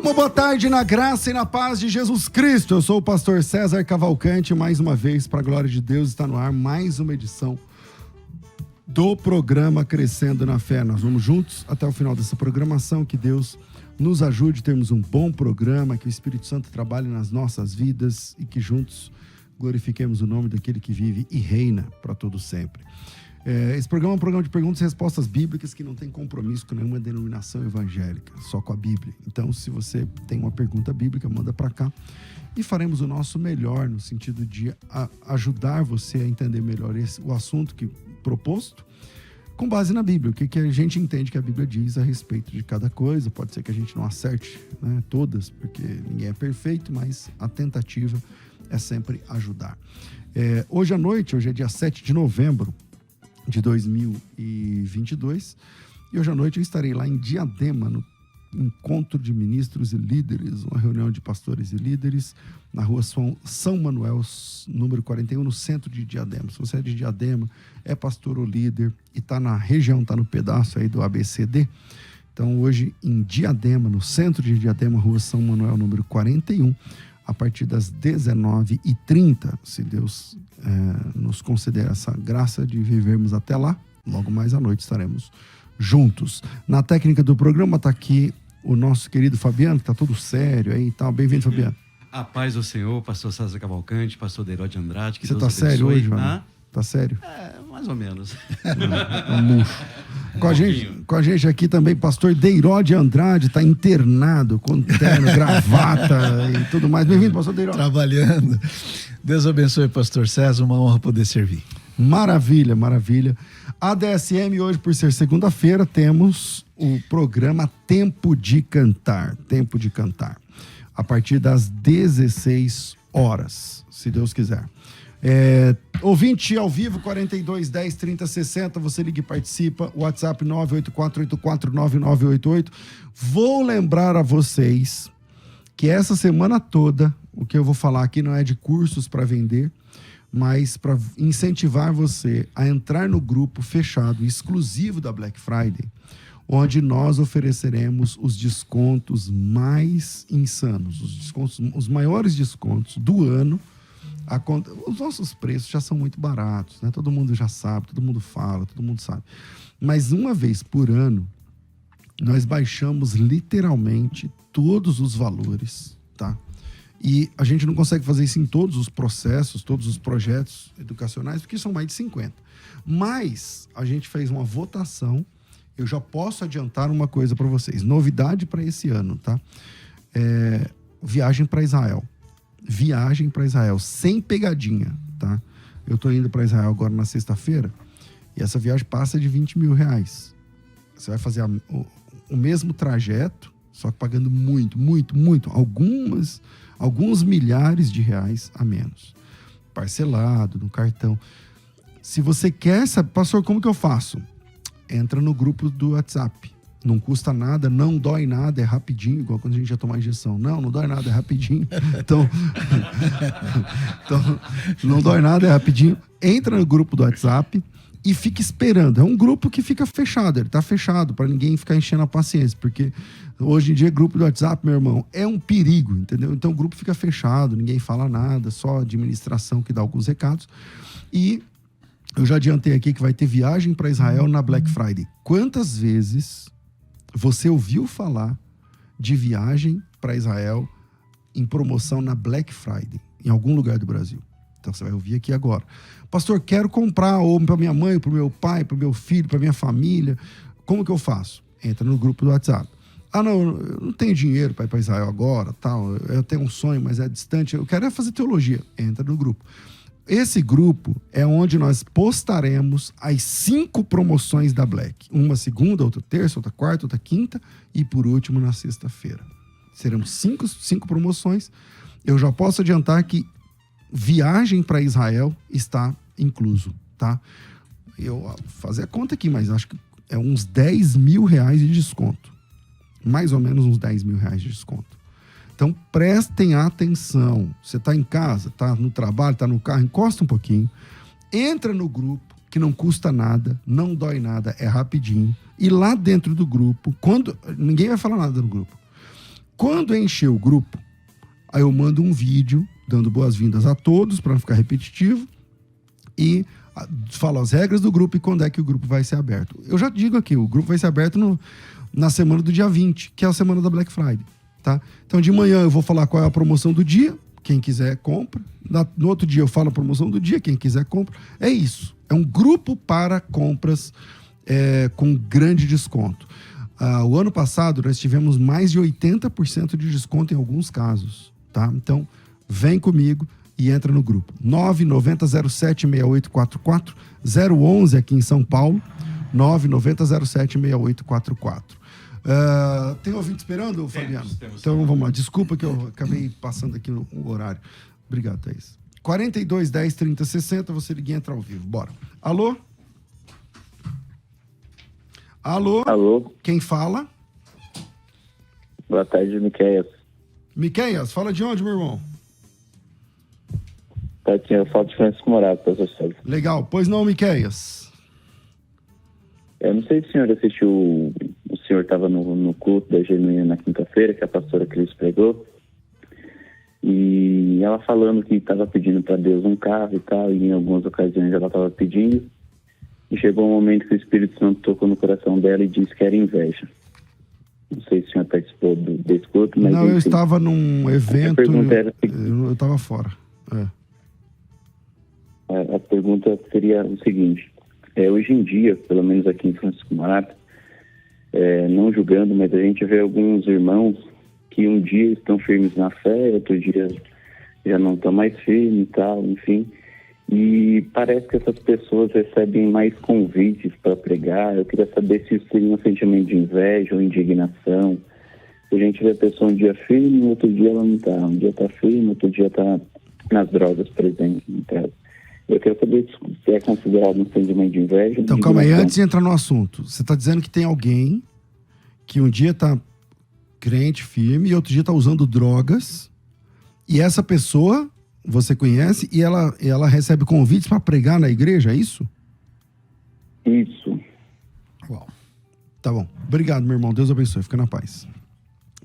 Uma boa tarde na graça e na paz de Jesus Cristo. Eu sou o pastor César Cavalcante, mais uma vez, para a glória de Deus, está no ar mais uma edição do programa Crescendo na Fé. Nós vamos juntos até o final dessa programação, que Deus nos ajude a termos um bom programa, que o Espírito Santo trabalhe nas nossas vidas e que juntos glorifiquemos o nome daquele que vive e reina para todo sempre. Esse programa é um programa de perguntas e respostas bíblicas que não tem compromisso com nenhuma denominação evangélica, só com a Bíblia. Então, se você tem uma pergunta bíblica, manda para cá e faremos o nosso melhor no sentido de ajudar você a entender melhor o assunto proposto com base na Bíblia. O que a gente entende que a Bíblia diz a respeito de cada coisa. Pode ser que a gente não acerte, né, todas, porque ninguém é perfeito, mas a tentativa é sempre ajudar. Hoje à noite, hoje é dia 7 de novembro, de 2022, e hoje à noite eu estarei lá em Diadema, no encontro de ministros e líderes, uma reunião de pastores e líderes, na rua São Manuel, número 41, no centro de Diadema. Se você é de Diadema, é pastor ou líder, e está na região, está no pedaço aí do ABCD, então hoje em Diadema, no centro de Diadema, rua São Manuel, número 41, a partir das 19h30, se Deus nos conceder essa graça de vivermos até lá, logo mais à noite estaremos juntos. Na técnica do programa está aqui o nosso querido Fabiano, que está todo sério aí e tal. Bem-vindo, Fabiano. A paz do Senhor, pastor César Cavalcante, pastor Deiró de Andrade. Que você está sério hoje, mano? Tá sério? Mais ou menos. Um murcho. Com a gente aqui também, pastor Deiró de Andrade, está internado, com terno, gravata e tudo mais. Bem-vindo, pastor Deiró. Trabalhando. Deus abençoe, pastor César, uma honra poder servir. Maravilha, maravilha. A DSM, hoje, por ser segunda-feira, temos o programa Tempo de Cantar. Tempo de Cantar. A partir das 16 horas, se Deus quiser. Ouvinte ao vivo, 42 10 30 60, você liga e participa, WhatsApp 984849988. Vou lembrar a vocês que essa semana toda, o que eu vou falar aqui não é de cursos para vender, mas para incentivar você a entrar no grupo fechado, exclusivo da Black Friday, onde nós ofereceremos os descontos mais insanos, os maiores descontos do ano. Os nossos preços já são muito baratos, né? Todo mundo já sabe, todo mundo fala, todo mundo sabe. Mas uma vez por ano, nós baixamos literalmente todos os valores, tá? E a gente não consegue fazer isso em todos os processos, todos os projetos educacionais, porque são mais de 50. Mas a gente fez uma votação, eu já posso adiantar uma coisa para vocês. Novidade para esse ano, tá? Viagem para Israel. Viagem para Israel, sem pegadinha, tá? Eu tô indo para Israel agora na sexta-feira e essa viagem passa de R$20 mil. Você vai fazer o mesmo trajeto, só que pagando muito, alguns milhares de reais a menos. Parcelado, no cartão. Se você quer saber, pastor, como que eu faço? Entra no grupo do WhatsApp. Não custa nada, não dói nada, é rapidinho, igual quando a gente ia tomar injeção. Não dói nada, é rapidinho. Então, não dói nada, é rapidinho. Entra no grupo do WhatsApp e fica esperando. É um grupo que fica fechado, ele tá fechado para ninguém ficar enchendo a paciência, porque hoje em dia grupo do WhatsApp, meu irmão, é um perigo, entendeu? Então o grupo fica fechado, ninguém fala nada, só a administração que dá alguns recados. E eu já adiantei aqui que vai ter viagem para Israel na Black Friday. Quantas vezes você ouviu falar de viagem para Israel em promoção na Black Friday, em algum lugar do Brasil? Então você vai ouvir aqui agora. Pastor, quero comprar ou para minha mãe, para o meu pai, para o meu filho, para minha família. Como que eu faço? Entra no grupo do WhatsApp. Não, eu não tenho dinheiro para ir para Israel agora, tal. Eu tenho um sonho, mas é distante. Eu quero fazer teologia. Entra no grupo. Esse grupo é onde nós postaremos as 5 promoções da Black. Uma segunda, outra terça, outra quarta, outra quinta e por último na sexta-feira. Serão 5 promoções. Eu já posso adiantar que viagem para Israel está incluso, tá? Eu vou fazer a conta aqui, mas acho que é uns R$10 mil de desconto. Mais ou menos uns R$10 mil de desconto. Então, prestem atenção. Você está em casa, está no trabalho, está no carro, encosta um pouquinho. Entra no grupo, que não custa nada, não dói nada, é rapidinho. E lá dentro do grupo, quando ninguém vai falar nada no grupo, Quando encher o grupo, aí eu mando um vídeo dando boas-vindas a todos, para não ficar repetitivo, e falo as regras do grupo e quando é que o grupo vai ser aberto. Eu já digo aqui, o grupo vai ser aberto na semana do dia 20, que é a semana da Black Friday, tá? Então, de manhã eu vou falar qual é a promoção do dia, quem quiser compra. No outro dia eu falo a promoção do dia, quem quiser compra. É isso. É um grupo para compras com grande desconto. O ano passado nós tivemos mais de 80% de desconto em alguns casos, tá? Então, vem comigo e entra no grupo. 990076844, 011 aqui em São Paulo, 990076844. Tem ouvinte esperando, Fabiano? Temos. Então vamos lá. Desculpa que eu acabei passando aqui no horário. Obrigado, Thaís. 42 10 30 60, você liga e entra ao vivo. Bora. Alô? Alô? Alô? Quem fala? Boa tarde, Miqueias. Miqueias, fala de onde, meu irmão? Eu falo de Francisco Morato, professor Sérgio. Legal. Pois não, Miqueias? Eu não sei se o senhor assistiu, o senhor estava no culto da Genuína na quinta-feira, que a pastora Cris pregou, e ela falando que estava pedindo para Deus um carro e tal, e em algumas ocasiões ela estava pedindo, e chegou um momento que o Espírito Santo tocou no coração dela e disse que era inveja. Não sei se o senhor participou desse culto, mas... Não, enfim, eu estava num evento, eu estava fora. A pergunta seria o seguinte: hoje em dia, pelo menos aqui em Francisco Morato, não julgando, mas a gente vê alguns irmãos que um dia estão firmes na fé, outro dia já não estão mais firmes e tal, enfim. E parece que essas pessoas recebem mais convites para pregar. Eu queria saber se isso seria um sentimento de inveja ou indignação. A gente vê a pessoa um dia firme, outro dia ela não está. Um dia está firme, outro dia está nas drogas, por exemplo. Então, eu quero saber se é considerado um sentimento de inveja. Então, calma aí, antes de entrar no assunto. Você está dizendo que tem alguém que um dia está crente, firme, e outro dia está usando drogas, e essa pessoa você conhece e ela recebe convites para pregar na igreja, é isso? Isso. Uau. Tá bom. Obrigado, meu irmão. Deus abençoe. Fica na paz.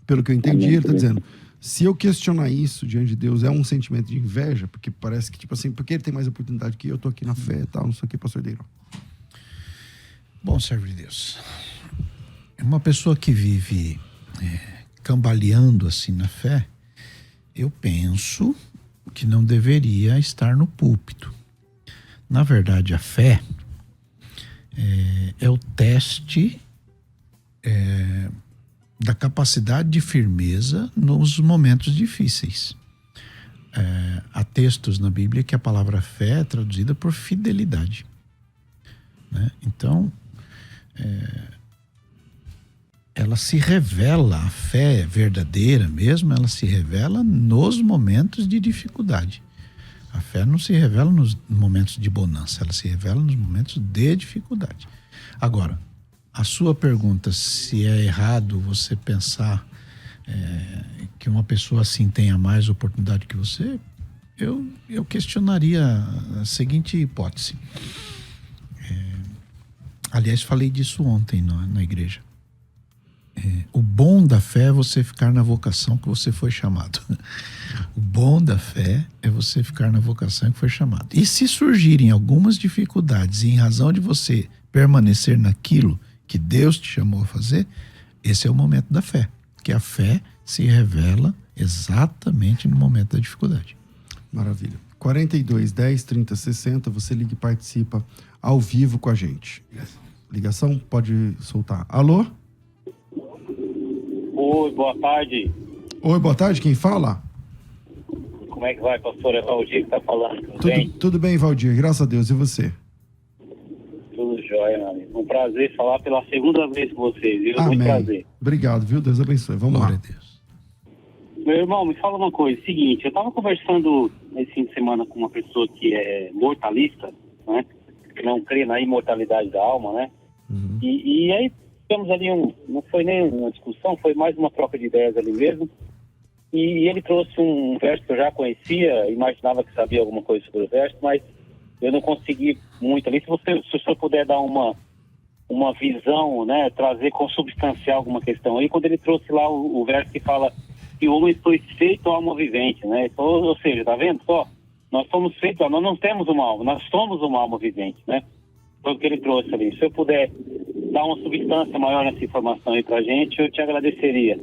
Pelo que eu entendi, ele está dizendo, se eu questionar isso diante de Deus, é um sentimento de inveja, porque parece que, tipo assim, porque ele tem mais oportunidade que eu tô aqui na fé e tal, não sei o que, pastor Deiro. Bom, servo de Deus, uma pessoa que vive cambaleando assim na fé, eu penso que não deveria estar no púlpito. Na verdade, a fé é o teste da capacidade de firmeza nos momentos difíceis. Há textos na Bíblia que a palavra fé é traduzida por fidelidade, né? Então, ela se revela, a fé verdadeira mesmo, ela se revela nos momentos de dificuldade. A fé não se revela nos momentos de bonança, ela se revela nos momentos de dificuldade. Agora, a sua pergunta, se é errado você pensar que uma pessoa assim tenha mais oportunidade que você, eu questionaria a seguinte hipótese. Aliás, falei disso ontem na igreja. O bom da fé é você ficar na vocação que você foi chamado. O bom da fé é você ficar na vocação que foi chamado. E se surgirem algumas dificuldades em razão de você permanecer naquilo que Deus te chamou a fazer, esse é o momento da fé. Que a fé se revela exatamente no momento da dificuldade. Maravilha. 42 10 30 60, você liga e participa ao vivo com a gente. Ligação? Pode soltar. Alô? Oi, boa tarde. Oi, boa tarde, quem fala? Como é que vai, pastor? É Valdir que tá falando, tudo bem? Tudo bem, Valdir, graças a Deus. E você? Tudo jóia, meu amigo. Um prazer falar pela segunda vez com vocês, viu? Amém. Muito prazer. Obrigado, viu? Deus abençoe. Vamos Glória lá. a Deus. Meu irmão, me fala uma coisa. Seguinte, eu tava conversando esse fim de semana com uma pessoa que é mortalista, né? Que não crê na imortalidade da alma, né? Uhum. E aí tivemos ali não foi nem uma discussão, foi mais uma troca de ideias ali mesmo. E ele trouxe um verso que eu já conhecia, imaginava que sabia alguma coisa sobre o verso, mas eu não consegui muito ali. Se o senhor puder dar uma uma visão, né, trazer consubstancial alguma questão. Aí quando ele trouxe lá o verso que fala que o homem foi feito alma vivente, né? Então, ou seja, tá vendo só? Nós somos feitos, nós não temos uma alma, nós somos uma alma vivente, né? Foi o que ele trouxe ali. Se eu puder dar uma substância maior nessa informação aí pra gente, eu te agradeceria.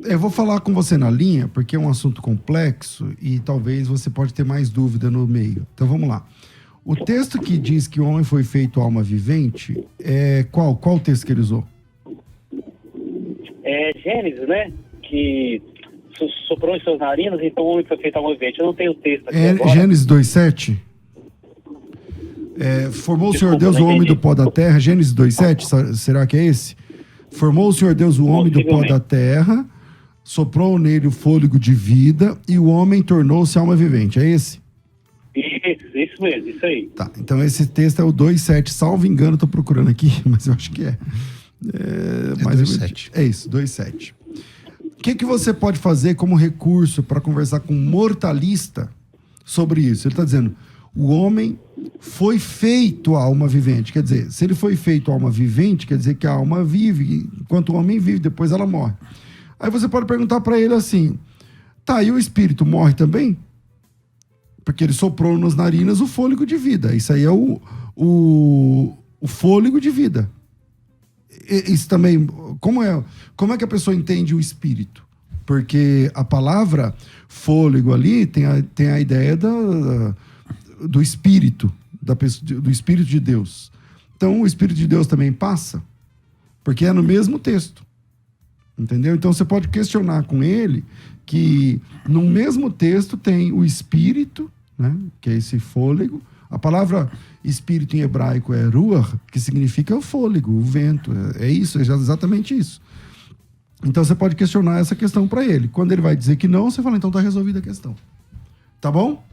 Eu vou falar com você na linha, porque é um assunto complexo e talvez você pode ter mais dúvida no meio. Então vamos lá. O texto que diz que o homem foi feito alma vivente, é qual? Qual o texto que ele usou? É Gênesis, né? Que soprou em suas narinas, então o homem foi feito alma vivente. Eu não tenho o texto aqui agora. Gênesis 2,7? Formou o Senhor Deus o homem do pó da terra. Gênesis 2,7, será que é esse? Formou o Senhor Deus o homem do pó da terra, soprou nele o fôlego de vida e o homem tornou-se alma vivente. É esse? Isso mesmo, isso aí. Tá, então esse texto é o 2,7, salvo engano, tô procurando aqui, mas eu acho que é. Mais 2,7. É isso, 2,7. O que você pode fazer como recurso para conversar com um mortalista sobre isso? Ele está dizendo, o homem foi feito alma vivente. Quer dizer, se ele foi feito alma vivente, quer dizer que a alma vive, enquanto o homem vive, depois ela morre. Aí você pode perguntar para ele assim, tá, e o espírito morre também? Porque ele soprou nas narinas o fôlego de vida. Isso aí é o fôlego de vida. Isso também... Como é que a pessoa entende o espírito? Porque a palavra fôlego ali tem a ideia do espírito, do espírito de Deus. Então o espírito de Deus também passa, porque é no mesmo texto. Entendeu? Então você pode questionar com ele que no mesmo texto tem o espírito, né, que é esse fôlego. A palavra espírito em hebraico é ruach, que significa o fôlego, o vento. É isso, é exatamente isso. Então você pode questionar essa questão para ele. Quando ele vai dizer que não, você fala, então tá resolvida a questão. Tá bom?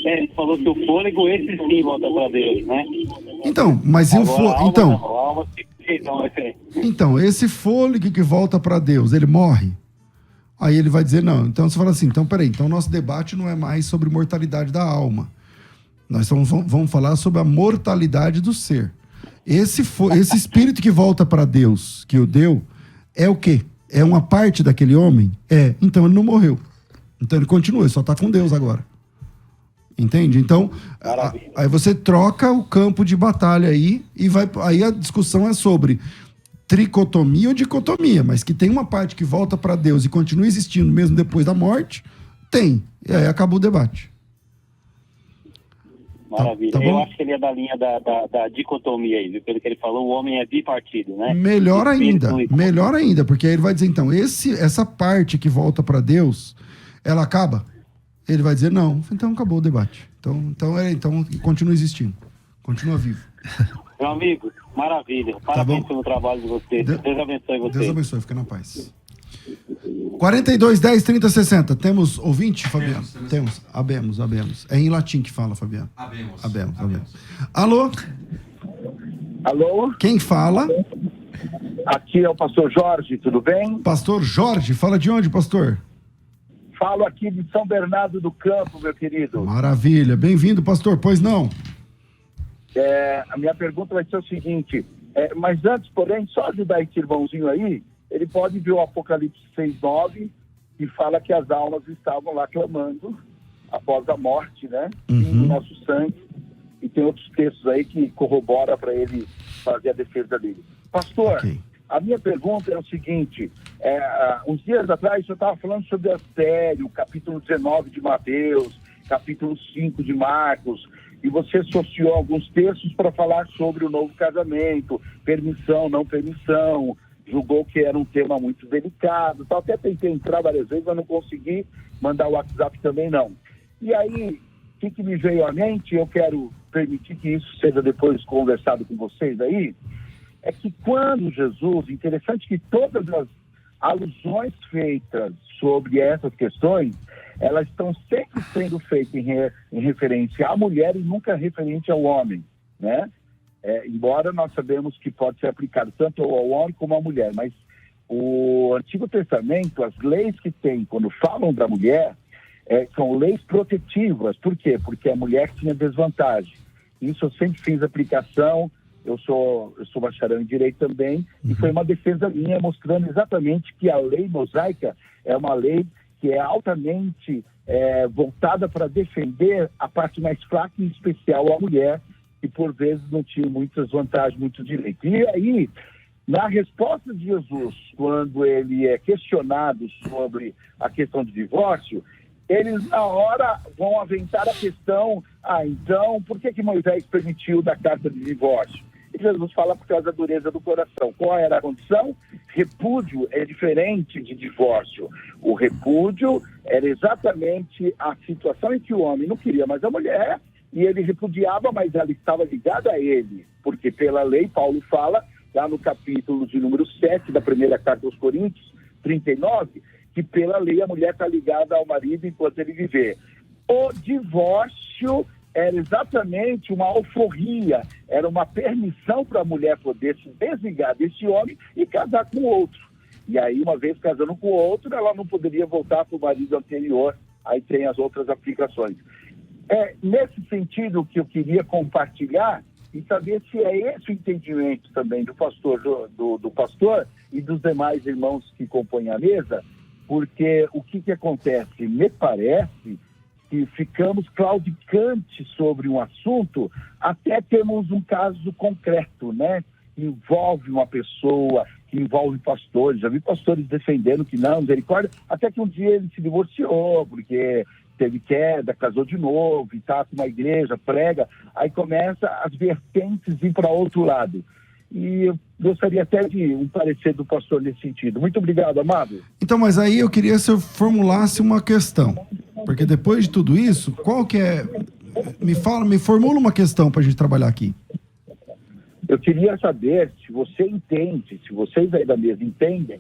Ele falou que o fôlego, esse sim volta para Deus, né? Então, mas agora, então, esse fôlego que volta para Deus, ele morre? Aí ele vai dizer não. Então você fala assim, então peraí, então nosso debate não é mais sobre mortalidade da alma. Nós vamos falar sobre a mortalidade do ser. Esse espírito que volta para Deus, que o deu, é o quê? É uma parte daquele homem? É. Então ele não morreu. Então ele continua, ele só está com Deus agora. Entende? Então, aí você troca o campo de batalha aí e aí a discussão é sobre tricotomia ou dicotomia, mas que tem uma parte que volta para Deus e continua existindo mesmo depois da morte, tem. E aí acabou o debate. Maravilha. Tá eu acho que ele é da linha da dicotomia aí, viu? Pelo que ele falou, o homem é bipartido, né? Melhor ainda, porque aí ele vai dizer, então, essa parte que volta para Deus, ela acaba? Ele vai dizer, não. Então acabou o debate. Então continua existindo. Continua vivo. Meu amigo, maravilha. Parabéns pelo trabalho de você. Deus abençoe você. Deus abençoe, fica na paz. 42, 10, 30, 60. Temos ouvinte, Fabiano? Temos. Abemos. É em latim que fala, Fabiano. Abemos. Alô? Alô? Quem fala? Aqui é o pastor Jorge, tudo bem? Pastor Jorge, fala de onde, pastor? Falo aqui de São Bernardo do Campo, meu querido. Maravilha. Bem-vindo, pastor. Pois não? A minha pergunta vai ser o seguinte, mas antes, porém, só ajudar esse irmãozinho aí, ele pode ver o Apocalipse 6:9 e fala que as almas estavam lá clamando após a morte, né? Do nosso sangue. E tem outros textos aí que corroboram para ele fazer a defesa dele. Pastor, okay. A minha pergunta é o seguinte, uns dias atrás eu estava falando sobre adultério, capítulo 19 de Mateus, capítulo 5 de Marcos, e você associou alguns textos para falar sobre o novo casamento, permissão, não permissão, julgou que era um tema muito delicado, tal. Até tentei entrar várias vezes, mas não consegui mandar o WhatsApp também não. E aí, o que me veio à mente, eu quero permitir que isso seja depois conversado com vocês aí, é que quando Jesus, interessante que todas as alusões feitas sobre essas questões, elas estão sempre sendo feitas em referência à mulher e nunca referente ao homem, né? Embora nós sabemos que pode ser aplicado tanto ao homem como à mulher, mas o Antigo Testamento, as leis que tem quando falam da mulher, são leis protetivas. Por quê? Porque a mulher tinha desvantagem. Isso eu sempre fiz aplicação, eu sou bacharel em Direito também, e foi uma defesa minha mostrando exatamente que a lei mosaica é uma lei que é altamente voltada para defender a parte mais fraca, em especial a mulher, que por vezes não tinha muitas vantagens, muitos direitos. E aí, na resposta de Jesus, quando ele é questionado sobre a questão do divórcio, eles na hora vão aventar a questão, então, por que Moisés permitiu da carta de divórcio? E Jesus fala por causa da dureza do coração. Qual era a condição? Repúdio é diferente de divórcio. O repúdio era exatamente a situação em que o homem não queria mais a mulher e ele repudiava, mas ela estava ligada a ele. Porque pela lei, Paulo fala, lá no capítulo de número 7 da primeira carta aos Coríntios, 39, que pela lei a mulher está ligada ao marido enquanto ele viver. O divórcio era exatamente uma alforria, era uma permissão para a mulher poder se desligar desse homem e casar com outro. E aí, uma vez casando com outro, ela não poderia voltar para o marido anterior. Aí tem as outras aplicações. É nesse sentido que eu queria compartilhar e saber se é esse o entendimento também do pastor, do pastor e dos demais irmãos que compõem a mesa, porque o que acontece? Me parece que ficamos claudicantes sobre um assunto até termos um caso concreto, né? Que envolve uma pessoa, que envolve pastores. Já vi pastores defendendo que não, misericórdia, até que um dia ele se divorciou, porque teve queda, casou de novo, e tá com uma igreja, prega, aí começa as vertentes ir para outro lado. E eu gostaria até de um parecer do pastor nesse sentido. Muito obrigado, amado. Então, mas aí eu queria que você formulasse uma questão. Porque depois de tudo isso, qual que é... Me formula uma questão para a gente trabalhar aqui. Eu queria saber se você entende, se vocês aí da mesa entendem,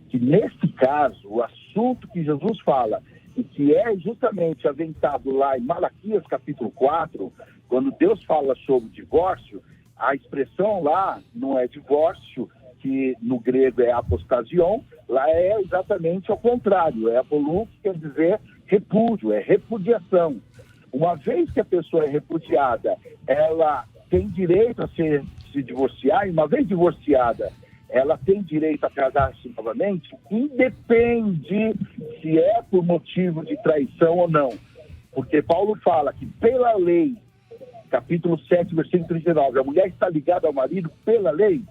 que nesse caso, o assunto que Jesus fala, e que é justamente aventado lá em Malaquias capítulo 4, quando Deus fala sobre divórcio, a expressão lá não é divórcio, que no grego é apostasion, lá é exatamente ao contrário, é apolum, que quer dizer repúdio, é repudiação. Uma vez que a pessoa é repudiada, ela tem direito a se divorciar, e uma vez divorciada, ela tem direito a casar-se novamente, independe se é por motivo de traição ou não. Porque Paulo fala que pela lei, capítulo 7, versículo 39, a mulher está ligada ao marido pela lei.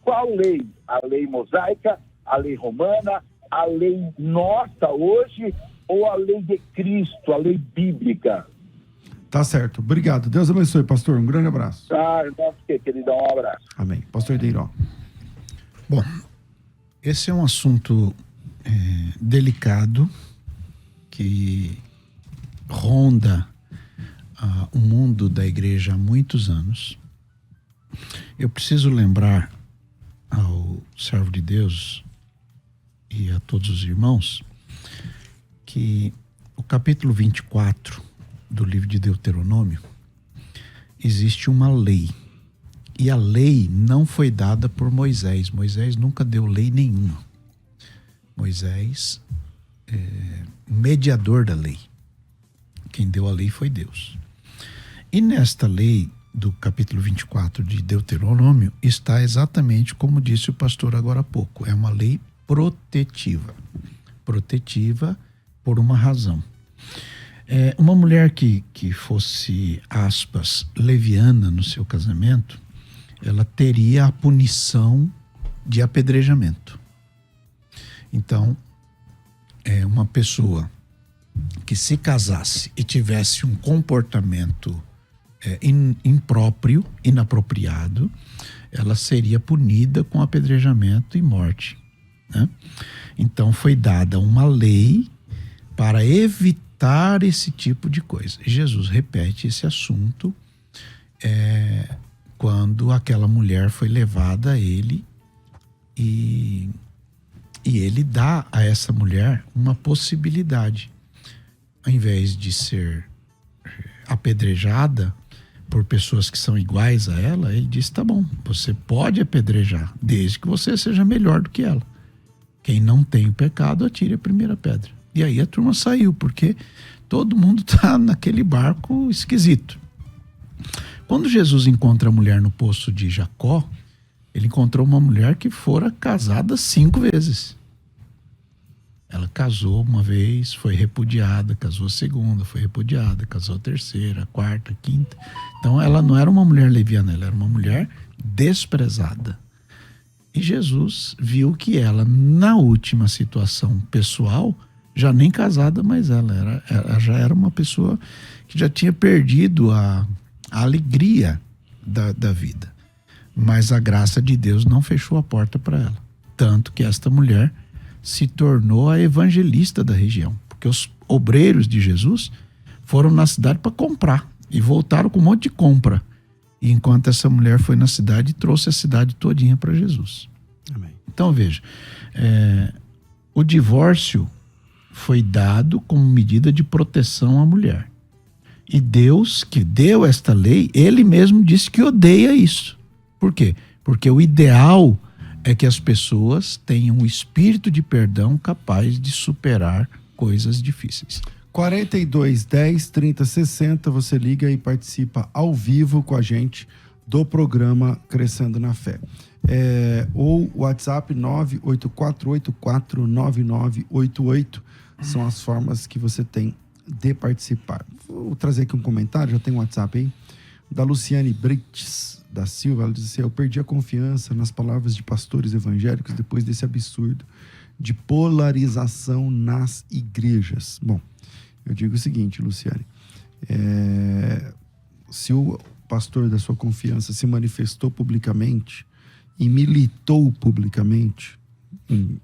Qual lei? A lei mosaica, a lei romana, a lei nossa hoje ou a lei de Cristo, a lei bíblica? Tá certo. Obrigado. Deus abençoe, pastor. Um grande abraço. Nossa, queridão, um abraço. Amém. Pastor Deiró. Bom, esse é um assunto delicado que ronda o mundo da igreja há muitos anos. Eu preciso lembrar ao servo de Deus e a todos os irmãos que o capítulo 24 do livro de Deuteronômio existe uma lei. E a lei não foi dada por Moisés. Moisés nunca deu lei nenhuma. Moisés é mediador da lei. Quem deu a lei foi Deus. E nesta lei do capítulo 24 de Deuteronômio está exatamente como disse o pastor agora há pouco. É uma lei protetiva. Protetiva por uma razão. Uma mulher que fosse, aspas, leviana no seu casamento, ela teria a punição de apedrejamento. Então, uma pessoa que se casasse e tivesse um comportamento impróprio, inapropriado, ela seria punida com apedrejamento e morte, né? Então, foi dada uma lei para evitar esse tipo de coisa. E Jesus repete esse assunto quando aquela mulher foi levada a ele e ele dá a essa mulher uma possibilidade. Ao invés de ser apedrejada por pessoas que são iguais a ela, ele diz, tá bom, você pode apedrejar, desde que você seja melhor do que ela. Quem não tem o pecado, atire a primeira pedra. E aí a turma saiu, porque todo mundo está naquele barco esquisito. Quando Jesus encontra a mulher no poço de Jacó, ele encontrou uma mulher que fora casada 5 vezes. Ela casou uma vez, foi repudiada, casou a segunda, foi repudiada, casou a terceira, a quarta, a quinta. Então ela não era uma mulher leviana, ela era uma mulher desprezada. E Jesus viu que ela, na última situação pessoal, já nem casada, mas ela já era uma pessoa que já tinha perdido a alegria da vida. Mas a graça de Deus não fechou a porta para ela. Tanto que esta mulher se tornou a evangelista da região. Porque os obreiros de Jesus foram na cidade para comprar e voltaram com um monte de compra. E enquanto essa mulher foi na cidade, trouxe a cidade todinha para Jesus. Amém. Então veja, o divórcio foi dado como medida de proteção à mulher. E Deus, que deu esta lei, ele mesmo disse que odeia isso. Por quê? Porque o ideal é que as pessoas tenham um espírito de perdão capaz de superar coisas difíceis. 42 10 30 60, você liga e participa ao vivo com a gente do programa Crescendo na Fé. Ou o WhatsApp 984849988 são as formas que você tem de participar. Vou trazer aqui um comentário, já tem um WhatsApp aí, da Luciane Brites da Silva. Ela diz assim: eu perdi a confiança nas palavras de pastores evangélicos depois desse absurdo de polarização nas igrejas. Bom, eu digo o seguinte, Luciane, se o pastor da sua confiança se manifestou publicamente e militou publicamente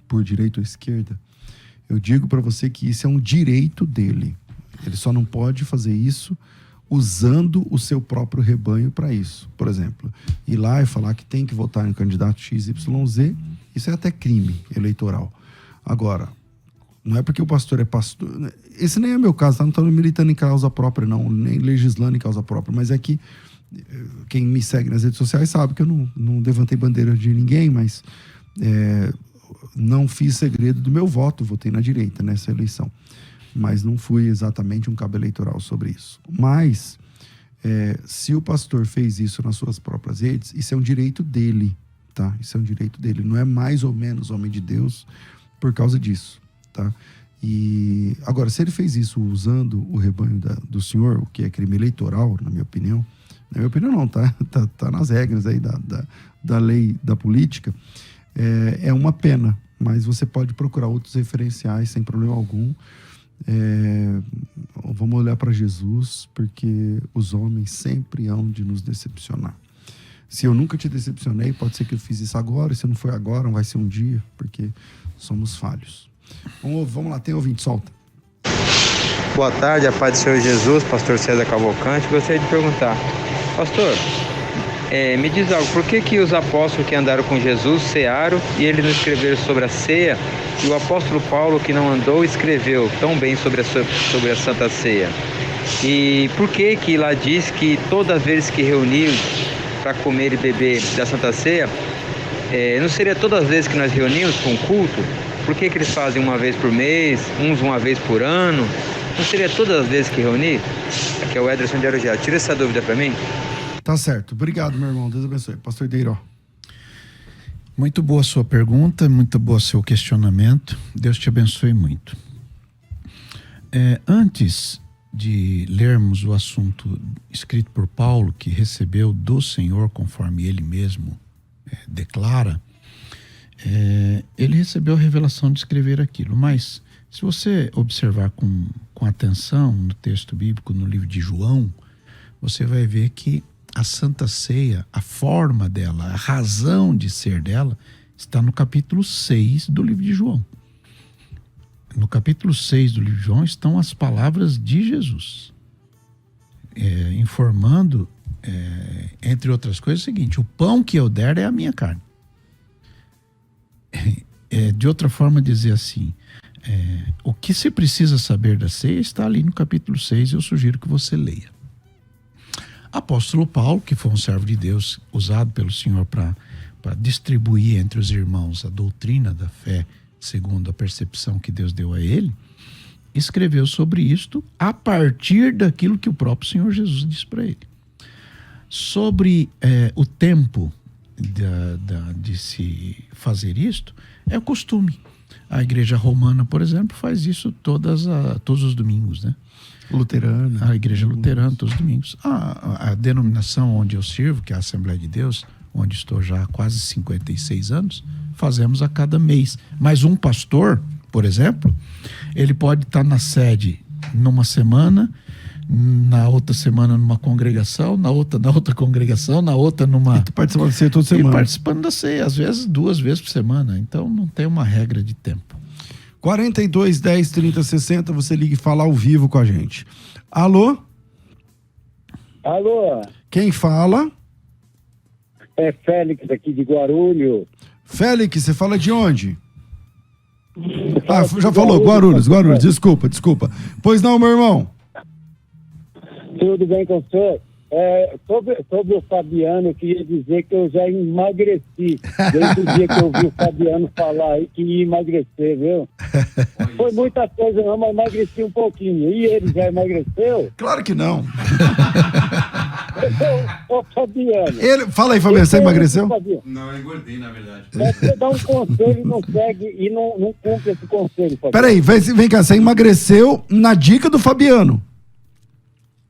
por direita ou esquerda, eu digo para você que isso é um direito dele. Ele só não pode fazer isso usando o seu próprio rebanho para isso. Por exemplo, ir lá e falar que tem que votar em candidato XYZ, isso é até crime eleitoral. Agora, não é porque o pastor é pastor... Esse nem é meu caso, tá? Não estou militando em causa própria, não, nem legislando em causa própria, mas é que quem me segue nas redes sociais sabe que eu não levantei bandeira de ninguém, mas não fiz segredo do meu voto, votei na direita nessa eleição. Mas não fui exatamente um cabo eleitoral sobre isso. Mas, se o pastor fez isso nas suas próprias redes, isso é um direito dele, tá? Isso é um direito dele. Não é mais ou menos homem de Deus por causa disso, tá? E, agora, se ele fez isso usando o rebanho do senhor, o que é crime eleitoral, na minha opinião não, tá? Tá nas regras aí da lei da política, é uma pena, mas você pode procurar outros referenciais sem problema algum. Vamos olhar para Jesus, porque os homens sempre hão de nos decepcionar. Se eu nunca te decepcionei, pode ser que eu fiz isso agora, e se não foi agora, não vai ser um dia, porque somos falhos. Vamos lá, tem ouvinte, solta. Boa tarde, a paz do Senhor Jesus, pastor César Cavalcante. Gostaria de perguntar, pastor, me diz algo, por que os apóstolos que andaram com Jesus cearam e eles não escreveram sobre a ceia, e o apóstolo Paulo, que não andou, escreveu tão bem sobre a Santa Ceia? E por que lá diz que toda vez que reuniam para comer e beber da Santa Ceia, não seria todas as vezes que nós reunimos com culto? Por que eles fazem uma vez por mês, uns uma vez por ano? Não seria todas as vezes que reunir? Aqui é o Ederson de Arujá. Tira essa dúvida para mim. Tá certo. Obrigado, meu irmão. Deus abençoe. Pastor Deiró. Muito boa a sua pergunta, muito boa seu questionamento. Deus te abençoe muito. Antes de lermos o assunto escrito por Paulo, que recebeu do Senhor, conforme ele mesmo declara, ele recebeu a revelação de escrever aquilo. Mas, se você observar com atenção no texto bíblico, no livro de João, você vai ver que a Santa Ceia, a forma dela, a razão de ser dela, está no capítulo 6 do livro de João. No capítulo 6 do livro de João estão as palavras de Jesus, informando, entre outras coisas, o seguinte: o pão que eu der é a minha carne. De outra forma, dizer assim, o que se precisa saber da ceia está ali no capítulo 6, eu sugiro que você leia. Apóstolo Paulo, que foi um servo de Deus usado pelo Senhor para distribuir entre os irmãos a doutrina da fé, segundo a percepção que Deus deu a ele, escreveu sobre isto a partir daquilo que o próprio Senhor Jesus disse para ele. Sobre o tempo de se fazer isto, é o costume. A igreja romana, por exemplo, faz isso todos os domingos, né? Luterana. A igreja luterana, todos os domingos. A denominação onde eu sirvo, que é a Assembleia de Deus, onde estou já há quase 56 anos, fazemos a cada mês. Mas um pastor, por exemplo, ele pode estar na sede numa semana, na outra semana numa congregação, na outra congregação, na outra numa... E tu participa da ceia toda semana. E participando da ceia, às vezes 2 vezes por semana. Então não tem uma regra de tempo. 42 10 30 60, você liga e fala ao vivo com a gente. Alô? Alô? Quem fala? É Félix aqui de Guarulhos. Félix, você fala de onde? Já falou, Guarulhos, desculpa. Pois não, meu irmão? Tudo bem com você? Sobre o Fabiano, eu queria dizer que eu já emagreci. Desde o dia que eu vi o Fabiano falar aí que ia emagrecer, viu? Foi muita coisa não, mas emagreci um pouquinho. E ele já emagreceu? Claro que não. Ô Fabiano. Fala aí, Fabiano, você emagreceu? Não, eu engordei, na verdade. Você dá um conselho e não segue e não cumpre esse conselho, Fabiano. Peraí, vem cá, você emagreceu na dica do Fabiano.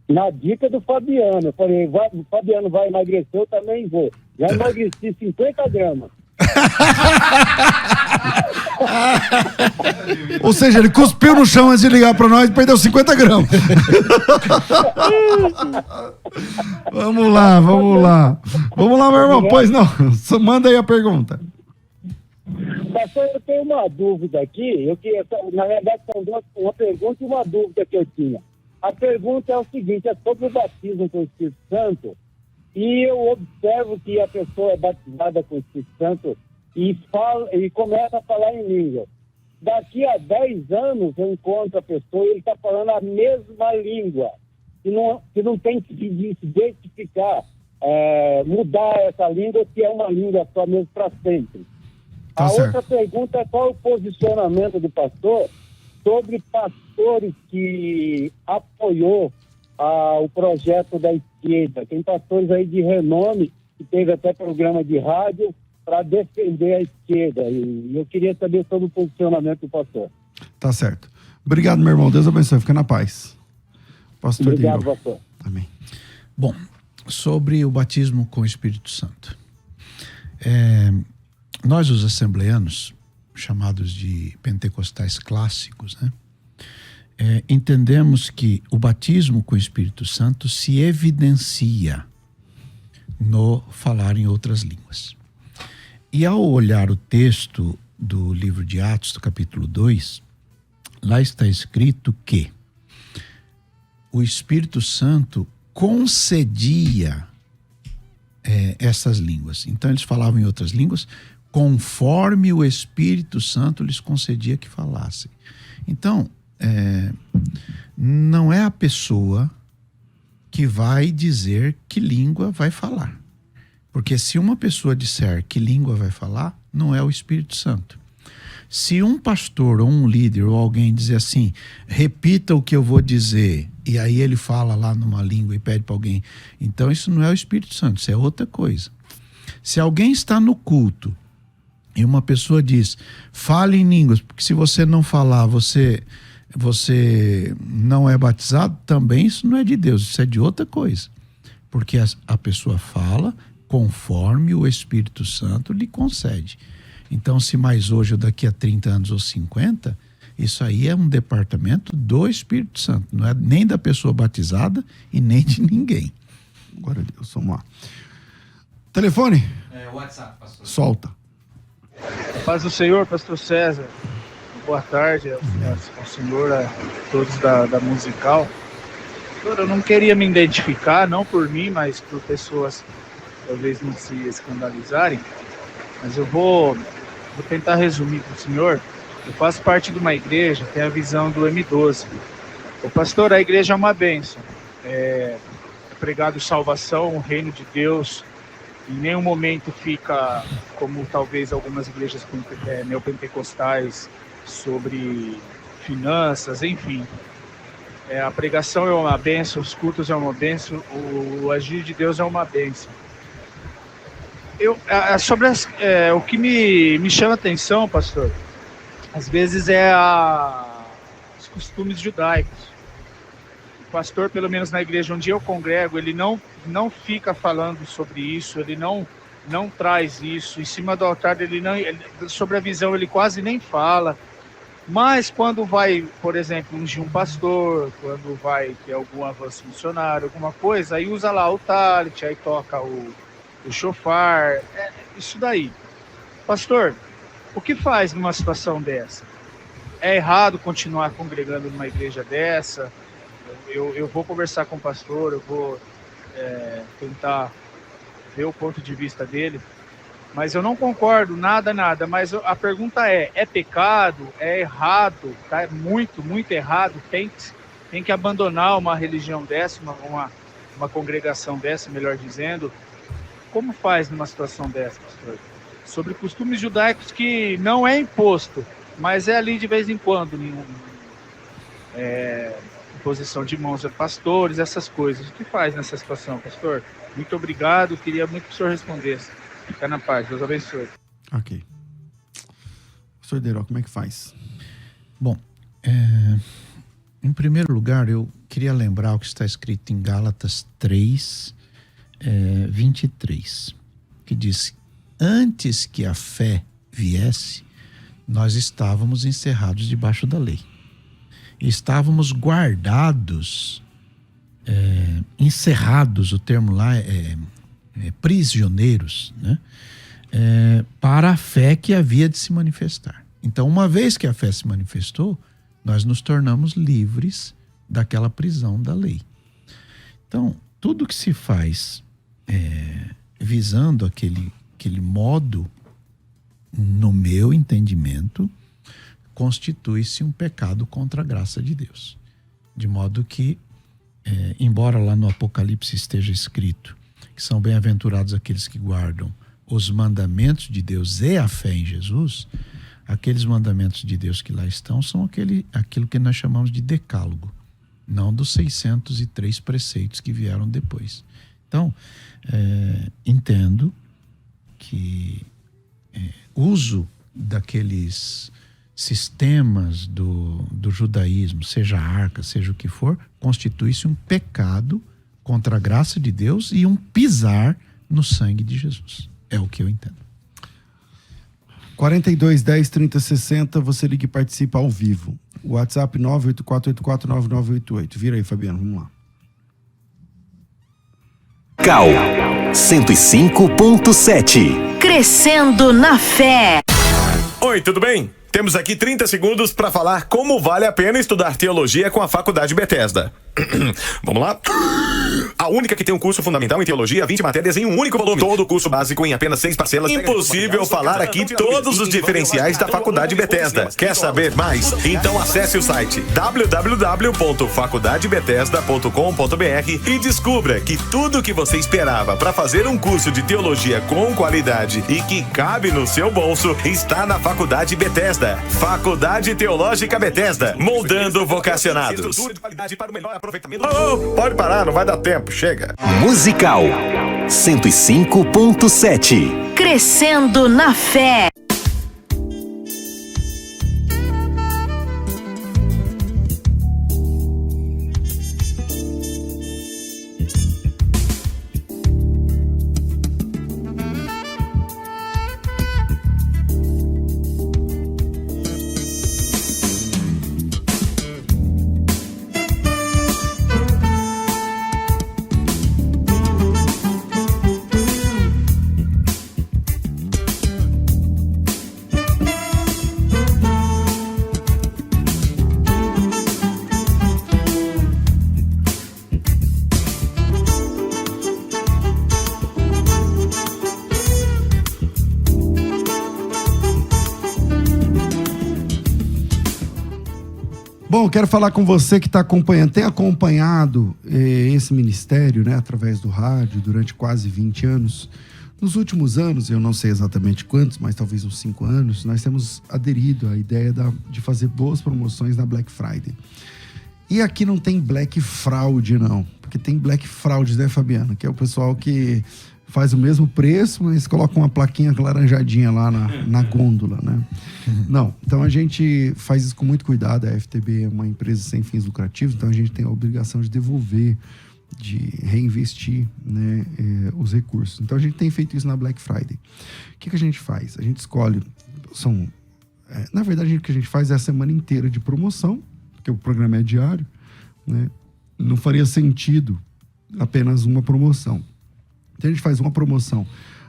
Na dica do Fabiano. Eu falei, o Fabiano vai emagrecer, eu também vou. Já emagreci 50 gramas. Ou seja, ele cuspiu no chão antes de ligar pra nós e perdeu 50 gramas. Vamos lá, meu irmão. Pois não, manda aí a pergunta. Pastor, eu tenho uma dúvida aqui. Na verdade, são uma pergunta e uma dúvida que eu tinha. A pergunta é o seguinte, é sobre o batismo com o Espírito Santo, e eu observo que a pessoa é batizada com o Espírito Santo e começa a falar em língua. Daqui a 10 anos eu encontro a pessoa e ele está falando a mesma língua, que não tem que se identificar, mudar essa língua, que é uma língua só mesmo para sempre. Tá a certo. Outra pergunta é qual o posicionamento do pastor sobre pastores que apoiou o projeto da esquerda. Tem pastores aí de renome, que teve até programa de rádio para defender a esquerda. E eu queria saber sobre o posicionamento do pastor. Tá certo. Obrigado, meu irmão. Deus abençoe. Fica na paz. Pastor Obrigado, Deiro. pastor. Amém. Bom, sobre o batismo com o Espírito Santo. Nós, os assembleanos, chamados de pentecostais clássicos, né? Entendemos que o batismo com o Espírito Santo se evidencia no falar em outras línguas. E ao olhar o texto do livro de Atos, do capítulo 2, lá está escrito que o Espírito Santo concedia essas línguas. Então eles falavam em outras línguas conforme o Espírito Santo lhes concedia que falassem. Então, não é a pessoa que vai dizer que língua vai falar. Porque se uma pessoa disser que língua vai falar, não é o Espírito Santo. Se um pastor ou um líder ou alguém dizer assim, repita o que eu vou dizer, e aí ele fala lá numa língua e pede para alguém, então isso não é o Espírito Santo, isso é outra coisa. Se alguém está no culto e uma pessoa diz, fale em línguas, porque se você não falar, você não é batizado, também isso não é de Deus, isso é de outra coisa. Porque a pessoa fala conforme o Espírito Santo lhe concede. Então, se mais hoje ou daqui a 30 anos ou 50, isso aí é um departamento do Espírito Santo, não é nem da pessoa batizada e nem de ninguém. Glória a Deus, vamos lá. Telefone? WhatsApp, pastor. Solta. Paz do Senhor, pastor César. Boa tarde ao senhor, a todos da Musical. Doutor, eu não queria me identificar, não por mim, mas por pessoas talvez não se escandalizarem. Mas eu vou tentar resumir para o senhor. Eu faço parte de uma igreja, tem a visão do M12. O pastor, a igreja é uma bênção. É pregado salvação, o reino de Deus. Em nenhum momento fica como talvez algumas igrejas neopentecostais sobre finanças, enfim. A pregação é uma bênção, os cultos é uma bênção, o agir de Deus é uma bênção. O que me chama a atenção, pastor, às vezes os costumes judaicos. O pastor, pelo menos na igreja onde eu congrego, ele não fica falando sobre isso, ele não traz isso. Em cima do altar, sobre a visão, ele quase nem fala. Mas quando vai, por exemplo, ungir um pastor, quando vai ter algum avanço missionário, alguma coisa, aí usa lá o talit, aí toca o shofar, isso daí. Pastor, o que faz numa situação dessa? É errado continuar congregando numa igreja dessa? Eu vou conversar com o pastor, eu vou tentar ver o ponto de vista dele, mas eu não concordo, nada, mas a pergunta é pecado, é errado, tá? É muito, muito errado, tem que abandonar uma religião dessa, uma congregação dessa, melhor dizendo. Como faz numa situação dessa, pastor? Sobre costumes judaicos que não é imposto, mas é ali de vez em quando, imposição de mãos a pastores, essas coisas. O que faz nessa situação, pastor? Muito obrigado, queria muito que o senhor respondesse. Fica na paz, Deus abençoe. Ok. Pastor Deró, como é que faz? Bom, em primeiro lugar, eu queria lembrar o que está escrito em Gálatas 3, 23, que diz: antes que a fé viesse, nós estávamos encerrados debaixo da lei. Estávamos guardados, encerrados, o termo lá prisioneiros, né? Para a fé que havia de se manifestar. Então, uma vez que a fé se manifestou, nós nos tornamos livres daquela prisão da lei. Então, tudo que se faz visando aquele modo, no meu entendimento, constitui-se um pecado contra a graça de Deus. De modo que, embora lá no Apocalipse esteja escrito que são bem-aventurados aqueles que guardam os mandamentos de Deus e a fé em Jesus, aqueles mandamentos de Deus que lá estão são aquilo que nós chamamos de decálogo, não dos 603 preceitos que vieram depois. Então, entendo que uso daqueles sistemas do judaísmo, seja a arca, seja o que for, constitui-se um pecado contra a graça de Deus e um pisar no sangue de Jesus. É o que eu entendo. 42 10 30 60, você liga e participa ao vivo. O WhatsApp 984849988. Vira aí, Fabiano, vamos lá. Cal 105.7. Crescendo na fé. Oi, tudo bem? Temos aqui 30 segundos para falar como vale a pena estudar teologia com a Faculdade Bethesda. Vamos lá? A única que tem um curso fundamental em teologia, 20 matérias em um único volume. Todo o curso básico em apenas 6 parcelas. Impossível falar aqui todos os diferenciais da Faculdade Bethesda. Quer saber mais? Então acesse o site www.faculdadebethesda.com.br e descubra que tudo o que você esperava para fazer um curso de teologia com qualidade e que cabe no seu bolso está na Faculdade Bethesda. Faculdade Teológica Bethesda, moldando vocacionados. Pode parar, não vai dar tempo, chega. Musical 105.7. Crescendo na fé. Bom, quero falar com você que está acompanhando, tem acompanhado esse ministério, né, através do rádio durante quase 20 anos. Nos últimos anos, eu não sei exatamente quantos, mas talvez uns 5 anos, nós temos aderido à ideia de fazer boas promoções na Black Friday. E aqui não tem Black Fraud, não. Porque tem Black Fraud, né, Fabiano? Que é o pessoal que faz o mesmo preço, mas coloca uma plaquinha laranjadinha lá na gôndola, né? Não. Então a gente faz isso com muito cuidado. A FTB é uma empresa sem fins lucrativos, então a gente tem a obrigação de devolver, de reinvestir, né, os recursos. Então a gente tem feito isso na Black Friday. O que a gente faz? A gente escolhe... na verdade, o que a gente faz é a semana inteira de promoção, porque o programa é diário, né? Não faria sentido apenas uma promoção. Então a gente faz uma promoção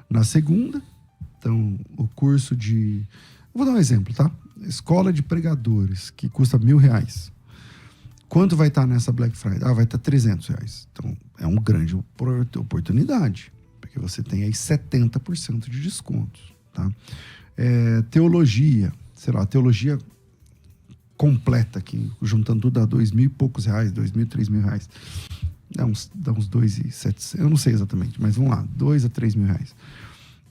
na segunda. Então, o curso de... Vou dar um exemplo, tá? Escola de pregadores, que custa R$1.000. Quanto vai estar nessa Black Friday? Vai estar R$300. Então, é uma grande oportunidade, porque você tem aí 70% de descontos, tá? Teologia, sei lá, teologia completa aqui, juntando tudo dá R$2.000 e poucos, R$2.000, R$3.000. Dá uns 2.700, eu não sei exatamente, mas vamos lá, R$2.000 a R$3.000.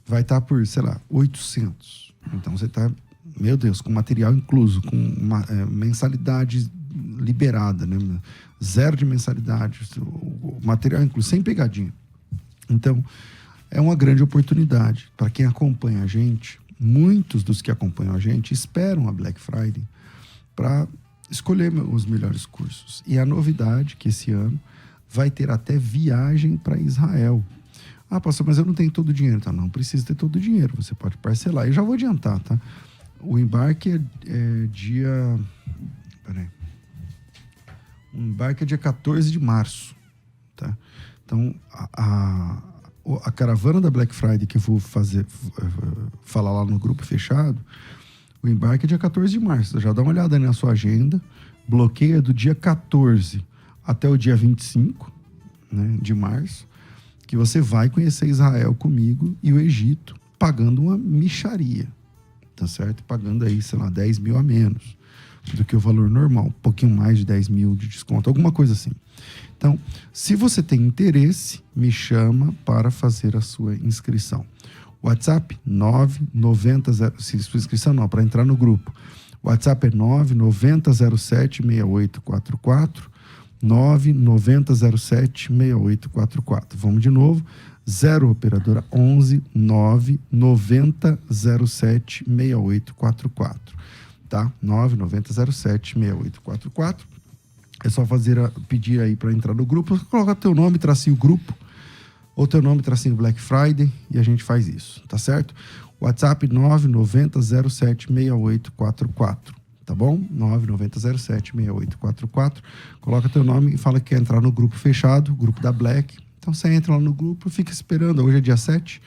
Vai estar por, sei lá, 800. Então você está, meu Deus, com material incluso, com uma mensalidade liberada, né? 0 de mensalidade, o material incluso, sem pegadinha. Então, é uma grande oportunidade para quem acompanha a gente. Muitos dos que acompanham a gente esperam a Black Friday para escolher os melhores cursos. E a novidade que esse ano vai ter até viagem para Israel. Pastor, mas eu não tenho todo o dinheiro. Tá? Não precisa ter todo o dinheiro, você pode parcelar. Eu já vou adiantar, tá? O embarque é dia... Peraí. O embarque é dia 14 de março, tá? Então, a caravana da Black Friday que eu vou falar lá no grupo fechado, o embarque é dia 14 de março. Já dá uma olhada aí na sua agenda. Bloqueia do dia 14 até o dia 25, né, de março, que você vai conhecer Israel comigo e o Egito, pagando uma mixaria, tá certo? Pagando aí, sei lá, 10 mil a menos do que o valor normal, um pouquinho mais de 10 mil de desconto, alguma coisa assim. Então, se você tem interesse, me chama para fazer a sua inscrição. WhatsApp 990... Se sua inscrição não, para entrar no grupo. WhatsApp é 990076844, 990076844. Vamos de novo. 0 operadora 11 990076844. Tá? 990076844. É só pedir aí para entrar no grupo. Coloca teu nome, tracinho grupo, ou teu nome, tracinho Black Friday, e a gente faz isso, tá certo? WhatsApp 990076844, tá bom? 990076844. Coloca teu nome e fala que quer entrar no grupo fechado, grupo da Black. Então você entra lá no grupo, fica esperando. Hoje é dia 7,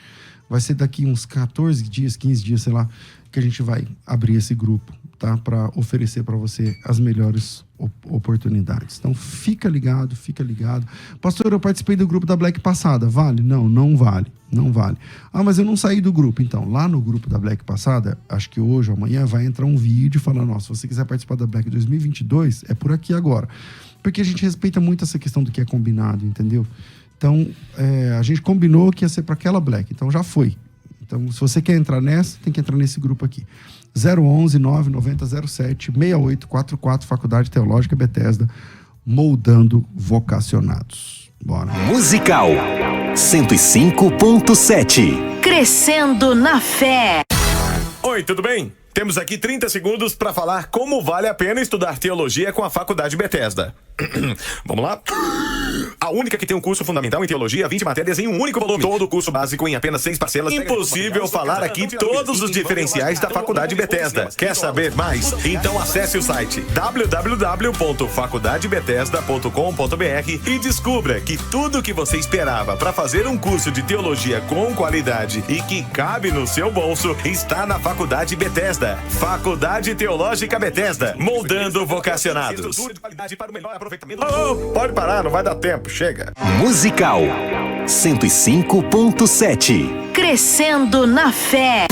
vai ser daqui uns 14 dias, 15 dias, sei lá, que a gente vai abrir esse grupo, tá? Para oferecer para você as melhores oportunidades. Então fica ligado, fica ligado. Pastor, eu participei do grupo da Black passada, vale? Não, não vale, não vale. Mas eu não saí do grupo. Então, lá no grupo da Black passada, acho que hoje ou amanhã vai entrar um vídeo falando, se você quiser participar da Black 2022, é por aqui agora. Porque a gente respeita muito essa questão do que é combinado, entendeu? Então, a gente combinou que ia ser para aquela Black, então já foi. Então, se você quer entrar nessa, tem que entrar nesse grupo aqui. 011 99007 6844, Faculdade Teológica Bethesda, moldando vocacionados. Bora. Musical 105.7. Crescendo na fé. Oi, tudo bem? Temos aqui 30 segundos para falar como vale a pena estudar teologia com a Faculdade Bethesda. Vamos lá? A única que tem um curso fundamental em teologia, 20 matérias em um único volume. Todo o curso básico em apenas 6 parcelas. Impossível falar aqui todos os diferenciais da Faculdade Bethesda. Quer saber mais? Então acesse o site www.faculdadebethesda.com.br e descubra que tudo o que você esperava para fazer um curso de teologia com qualidade e que cabe no seu bolso está na Faculdade Bethesda. Faculdade Teológica Bethesda, moldando vocacionados. Pode parar, não vai dar tempo, chega. Musical 105.7. Crescendo na fé.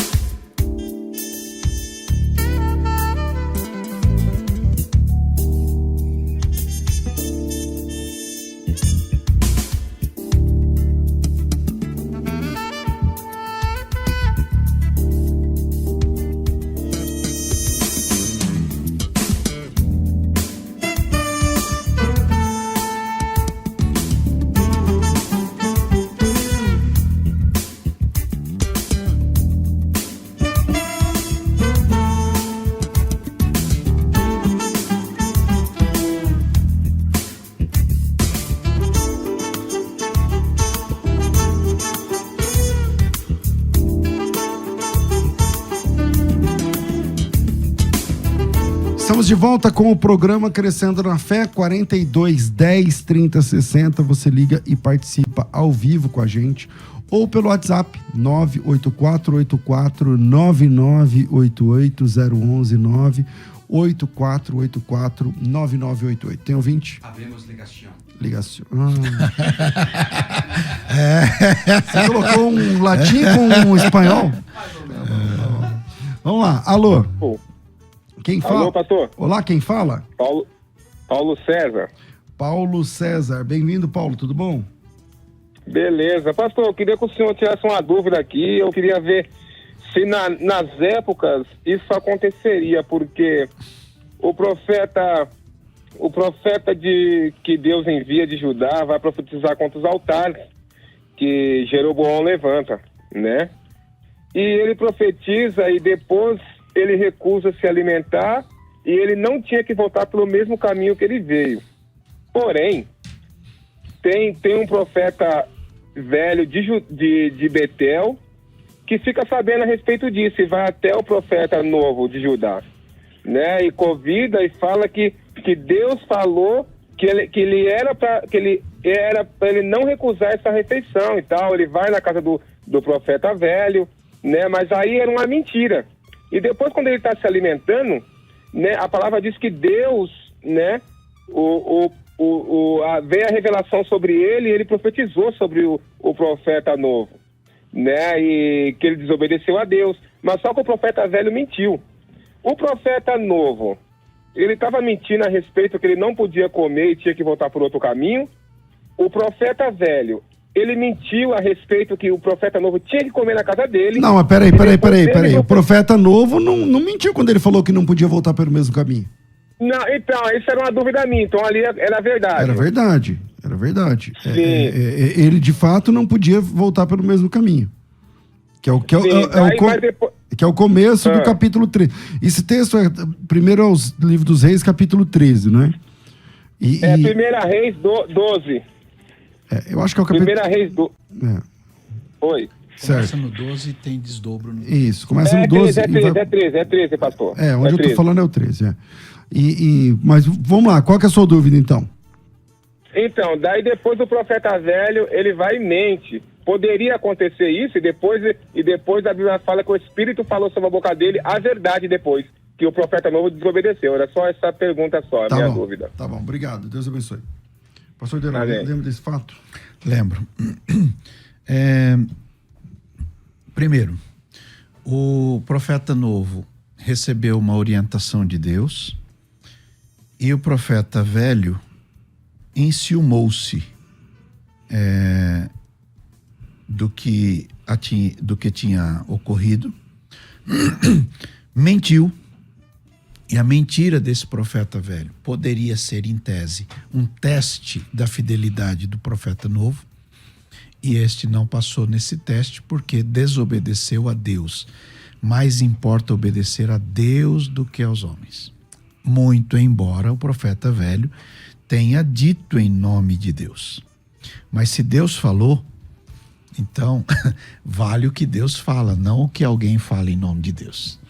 Estamos de volta com o programa Crescendo na Fé, 42 10 30 60. Você liga e participa ao vivo com a gente, ou pelo WhatsApp 984849988 011 984849988. Tem ouvinte? Abrimos ligação. Ligação. Você colocou um latim com um espanhol? Vamos lá. Alô? Quem fala? Alô, pastor. Olá, quem fala? Paulo César. Paulo César. Bem-vindo, Paulo. Tudo bom? Beleza. Pastor, eu queria que o senhor tirasse uma dúvida aqui. Eu queria ver se nas épocas isso aconteceria, porque o profeta que Deus envia de Judá vai profetizar contra os altares que Jeroboão levanta, né? E ele profetiza e depois ele recusa se alimentar e ele não tinha que voltar pelo mesmo caminho que ele veio. Porém, tem um profeta velho de Betel que fica sabendo a respeito disso e vai até o profeta novo de Judá, né? E convida e fala que Deus falou que ele era para ele não recusar essa refeição e tal. Ele vai na casa do profeta velho, né? Mas aí era uma mentira. E depois, quando ele está se alimentando, né, a palavra diz que Deus, né, veio a revelação sobre ele e ele profetizou sobre o profeta novo, né, e que ele desobedeceu a Deus. Mas só que o profeta velho mentiu. O profeta novo, ele estava mentindo a respeito que ele não podia comer e tinha que voltar por outro caminho. O profeta velho, ele mentiu a respeito que o profeta novo tinha que comer na casa dele. Não, mas peraí. O profeta novo não mentiu quando ele falou que não podia voltar pelo mesmo caminho. Não, então, isso era uma dúvida minha. Então ali era verdade. Era verdade. Sim. Ele, de fato, não podia voltar pelo mesmo caminho. Que é o começo do capítulo 13. Esse texto é primeiro aos livros dos Reis, capítulo 13, não é? Primeira Reis 12. Eu acho que é o capítulo... Primeira Reis do... Oi. Começa no 12 e tem desdobro no... Isso, começa no 12... É 13, pastor. Onde eu tô falando é o 13, Mas vamos lá, qual que é a sua dúvida, então? Então, daí depois do profeta velho, ele vai e mente. Poderia acontecer isso e depois a Bíblia fala que o Espírito falou sobre a boca dele a verdade depois, que o profeta novo desobedeceu. Era só essa pergunta só, a minha dúvida. Tá bom, obrigado. Deus abençoe. Pastor Derão, lembra desse fato? Lembro. Primeiro, o profeta novo recebeu uma orientação de Deus e o profeta velho enciumou-se do que tinha ocorrido, mentiu. E a mentira desse profeta velho poderia ser, em tese, um teste da fidelidade do profeta novo, e este não passou nesse teste porque desobedeceu a Deus. Mais importa obedecer a Deus do que aos homens. Muito embora o profeta velho tenha dito em nome de Deus. Mas se Deus falou, então vale o que Deus fala, não o que alguém fala em nome de Deus.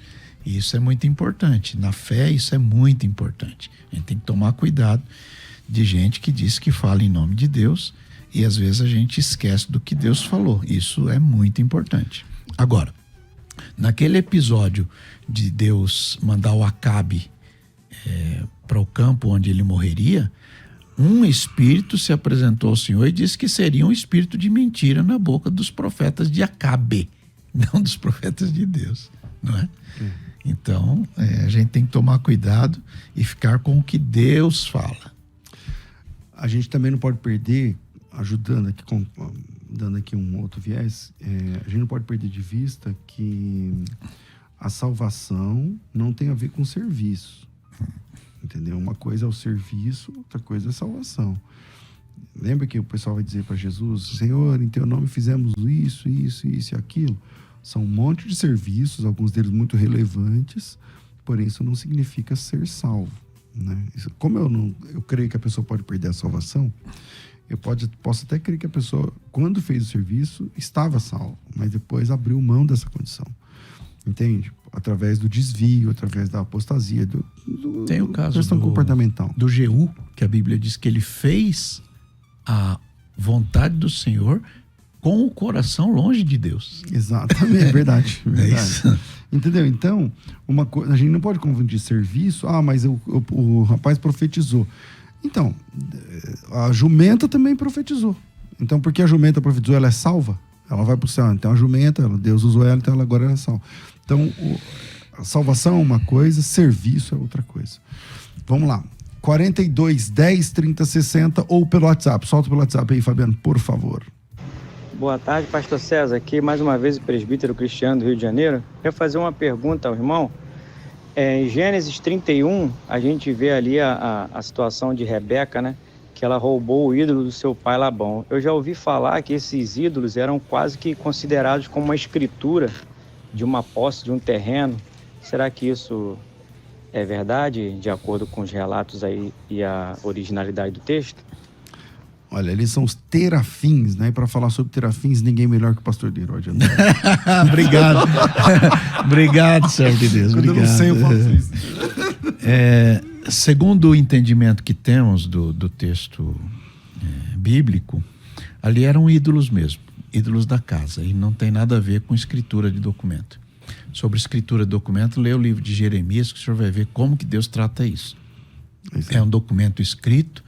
E isso é muito importante. Na fé, isso é muito importante. A gente tem que tomar cuidado de gente que diz que fala em nome de Deus e às vezes a gente esquece do que Deus falou. Isso é muito importante. Agora, naquele episódio de Deus mandar o Acabe para o campo onde ele morreria, um espírito se apresentou ao Senhor e disse que seria um espírito de mentira na boca dos profetas de Acabe, não dos profetas de Deus, não é? Então, a gente tem que tomar cuidado e ficar com o que Deus fala. A gente também não pode perder, dando aqui um outro viés, a gente não pode perder de vista que a salvação não tem a ver com serviço. Entendeu? Uma coisa é o serviço, outra coisa é a salvação. Lembra que o pessoal vai dizer para Jesus: Senhor, em teu nome fizemos isso e aquilo. São um monte de serviços, alguns deles muito relevantes, porém isso não significa ser salvo, né? Como eu creio que a pessoa pode perder a salvação, eu posso até crer que a pessoa, quando fez o serviço, estava salvo, mas depois abriu mão dessa condição. Entende? através do desvio, através da apostasia, Tem o caso questão comportamental. do Jeú, que a Bíblia diz que ele fez a vontade do Senhor com o coração longe de Deus. Exatamente, é verdade. É isso. Entendeu? Então, uma coisa, a gente não pode confundir serviço. Mas o rapaz profetizou. Então, a jumenta também profetizou. Então, porque a jumenta profetizou, ela é salva? Ela vai para o céu. Então, a jumenta, Deus usou ela, então ela agora é salva. Então, a salvação é uma coisa, serviço é outra coisa. Vamos lá. 42 10 30 60 ou pelo WhatsApp. Solta pelo WhatsApp aí, Fabiano, por favor. Boa tarde, pastor César. Aqui mais uma vez o presbítero Cristiano do Rio de Janeiro. Eu quero fazer uma pergunta ao irmão. Em Gênesis 31, a gente vê ali a situação de Rebeca, né? Que ela roubou o ídolo do seu pai Labão. Eu já ouvi falar que esses ídolos eram quase que considerados como uma escritura de uma posse, de um terreno. Será que isso é verdade, de acordo com os relatos aí e a originalidade do texto? Olha, eles são os terafins, né? E para falar sobre terafins, ninguém melhor que o pastor Derode. Obrigado. Obrigado, servo de Deus. Quando Obrigado. eu não sei, eu faço isso. Segundo o entendimento que temos do texto bíblico, ali eram ídolos mesmo, ídolos da casa, e não tem nada a ver com escritura de documento. Sobre escritura de documento, lê o livro de Jeremias, que o senhor vai ver como que Deus trata isso. É um documento escrito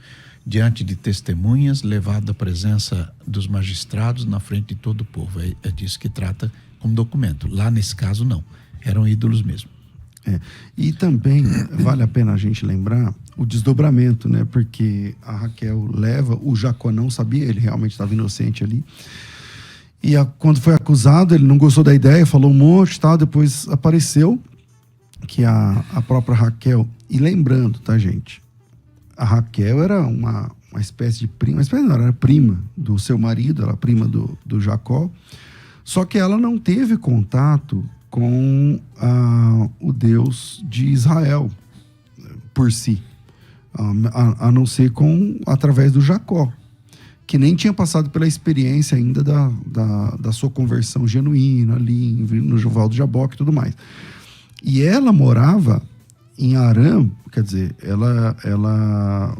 diante de testemunhas, levado à presença dos magistrados na frente de todo o povo. É disso que trata como documento. Lá nesse caso não, eram ídolos mesmo. E também vale a pena a gente lembrar o desdobramento, né? Porque a Raquel leva, o Jacó não sabia, ele realmente estava inocente ali. E quando foi acusado, ele não gostou da ideia, falou um monte e tal, depois apareceu que a própria Raquel, e lembrando, tá, gente? A Raquel era uma espécie de prima, era prima do seu marido, ela era prima do Jacó, só que ela não teve contato com o Deus de Israel por si, a não ser através do Jacó, que nem tinha passado pela experiência ainda da sua conversão genuína ali no Val do Jaboque e tudo mais. E ela morava em Arã, quer dizer,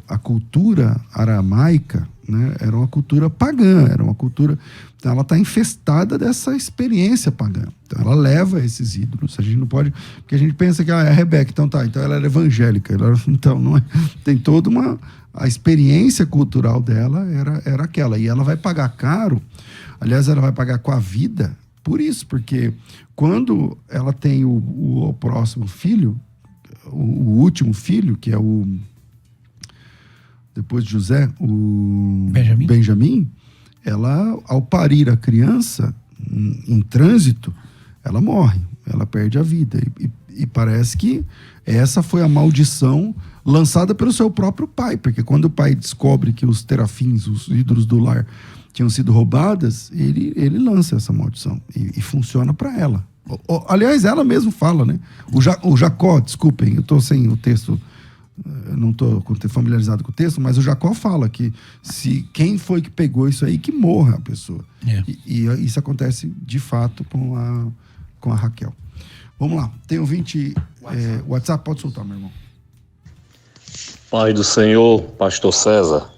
a cultura aramaica, né, era uma cultura pagã, era uma cultura. Então ela está infestada dessa experiência pagã. Então ela leva esses ídolos. A gente não pode. Porque a gente pensa que é a Rebeca, então ela era evangélica. Então não é. Tem toda uma. A experiência cultural dela era aquela. E ela vai pagar caro, aliás, ela vai pagar com a vida por isso, porque quando ela tem o próximo filho, o último filho, que é depois de José, o Benjamim, ela, ao parir a criança em trânsito, ela morre, ela perde a vida. E parece que essa foi a maldição lançada pelo seu próprio pai, porque quando o pai descobre que os terafins, os ídolos do lar, tinham sido roubadas, ele lança essa maldição e funciona para ela. Aliás, ela mesma fala, né? O Jacó, desculpem, eu estou sem o texto, não estou familiarizado com o texto, mas o Jacó fala que quem foi que pegou isso aí, que morra a pessoa. E isso acontece de fato com a Raquel. Vamos lá, tem ouvinte, WhatsApp, pode soltar, meu irmão. Pai do Senhor, pastor César,